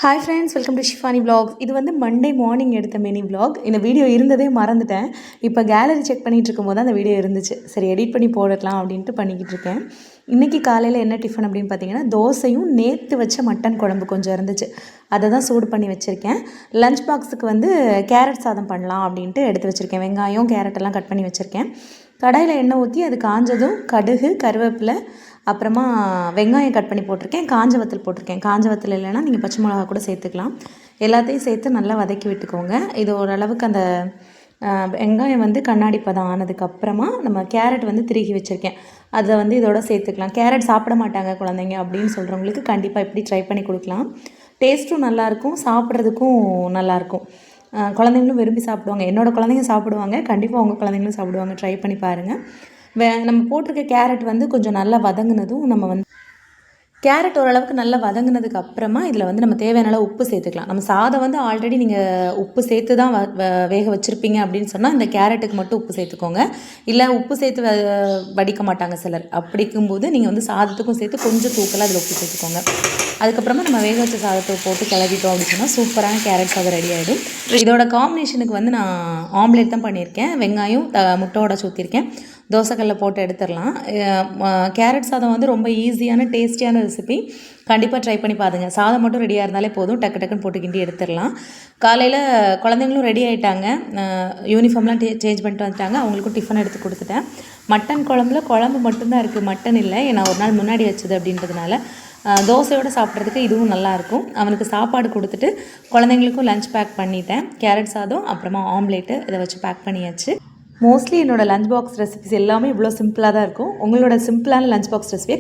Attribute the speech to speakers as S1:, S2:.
S1: Hi friends, welcome to Shifani vlogs. இது வந்து Monday morning எடுத்த மினி vlog. இந்த வீடியோ இருந்ததே மறந்துட்டேன். இப்போ கேலரி செக் பண்ணிகிட்டு இருக்கும்போது அந்த வீடியோ இருந்துச்சு. சரி எடிட் பண்ணி போடலாம் அப்படின்ட்டு பண்ணிக்கிட்டு இருக்கேன். இன்றைக்கி காலையில் என்ன டிஃபன் அப்படின்னு பார்த்தீங்கன்னா, தோசையும் நேற்று வச்ச மட்டன் குழம்பு கொஞ்சம் இருந்துச்சு. அதை தான் சூடு பண்ணி வச்சுருக்கேன். லஞ்ச் பாக்ஸுக்கு வந்து கேரட் சாதம் பண்ணலாம் அப்படின்ட்டு எடுத்து வச்சுருக்கேன். வெங்காயம் கேரட்டெல்லாம் கட் பண்ணி வச்சுருக்கேன். கடாயில் எண்ணெய் ஊற்றி அது காஞ்சதும் கடுகு, கருவேப்பிலை, அப்புறமா வெங்காயம் கட் பண்ணி போட்டிருக்கேன். காஞ்ச வத்தல் போட்டிருக்கேன். காஞ்ச வத்தல் இல்லைன்னா நீங்கள் பச்சை மிளகா கூட சேர்த்துக்கலாம். எல்லாத்தையும் சேர்த்து நல்லா வதக்கி விட்டுக்கோங்க. இது ஓரளவுக்கு அந்த வெங்காயம் வந்து கண்ணாடி பதம் ஆனதுக்கப்புறமா நம்ம கேரட் வந்து திருகி வச்சுருக்கேன். அதை வந்து இதோட சேர்த்துக்கலாம். கேரட் சாப்பிட மாட்டாங்க குழந்தைங்க அப்படின்னு சொல்கிறவங்களுக்கு கண்டிப்பாக இப்படி ட்ரை பண்ணி கொடுக்கலாம். டேஸ்ட்டும் நல்லாயிருக்கும், சாப்பிட்றதுக்கும் நல்லாயிருக்கும். குழந்தைங்களும் விரும்பி சாப்பிடுவாங்க. என்னோடய குழந்தைங்க சாப்பிடுவாங்க. கண்டிப்பாக உங்கள் குழந்தைங்களும் சாப்பிடுவாங்க. ட்ரை பண்ணி பாருங்கள். நம்ம போட்டிருக்க கேரட் வந்து கொஞ்சம் நல்லா வதங்கினதும் நம்ம வந்து கேரட் ஓரளவுக்கு நல்லா வதங்கினதுக்கு அப்புறமா இதில் வந்து நம்ம தேவையான அளவு உப்பு சேர்த்துக்கலாம். நம்ம சாதம் வந்து ஆல்ரெடி நீங்கள் உப்பு சேர்த்து தான் வேக வச்சுருப்பீங்க அப்படின்னு சொன்னால் இந்த கேரட்டுக்கு மட்டும் உப்பு சேர்த்துக்கோங்க. இல்லை உப்பு சேர்த்து வடிக்க மாட்டாங்க சிலர். அப்படிக்கும்போது நீங்கள் வந்து சாதத்துக்கும் சேர்த்து கொஞ்சம் தூக்கலாக அதில் உப்பு சேர்த்துக்கோங்க. அதுக்கப்புறமா நம்ம வேக வச்ச சாதத்தை போட்டு கிளறிட்டோம் அப்படின்னு சொன்னால் சூப்பரான கேரட் சாதம் ரெடி ஆகிடும். இதோட காம்பினேஷனுக்கு வந்து நான் ஆம்லேட் தான் பண்ணியிருக்கேன். வெங்காயம் முட்டையோட ஊற்றிருக்கேன். தோசைக்கல்ல போட்டு எடுத்துடலாம். கேரட் சாதம் வந்து ரொம்ப ஈஸியான டேஸ்டியான ரெசிபி. கண்டிப்பாக ட்ரை பண்ணி பாருங்கள். சாதம் மட்டும் ரெடியாக இருந்தாலே போதும். டக்கு டக்குன்னு போட்டு கிண்டி எடுத்துடலாம். காலையில் குழந்தைங்களும் ரெடி ஆகிட்டாங்க. யூனிஃபார்ம்லாம் சேஞ்ச் பண்ணிட்டு வந்துட்டாங்க. அவங்களுக்கும் டிஃபன் எடுத்து கொடுத்துட்டேன். மட்டன் குழம்பு மட்டும்தான் இருக்குது, மட்டன் இல்லை. நான் ஒரு நாள் முன்னாடி வச்சது அப்படின்றதுனால தோசையோடு சாப்பிட்றதுக்கு இதுவும் நல்லாயிருக்கும். அவனுக்கு சாப்பாடு கொடுத்துட்டு குழந்தைங்களுக்கும் லஞ்ச் பேக் பண்ணிட்டேன். கேரட் சாதம் அப்புறமா ஆம்லேட்டு இதை வச்சு பேக் பண்ணியாச்சு. மோஸ்ட்லி என்னோடய லஞ்ச் பாக்ஸ் ரெசிபிஸ் எல்லாமே இவ்வளோ சிம்பிளாக தான் இருக்கும். உங்களோட சிம்பிளான லஞ்ச் பாக்ஸ் ரெசிபியை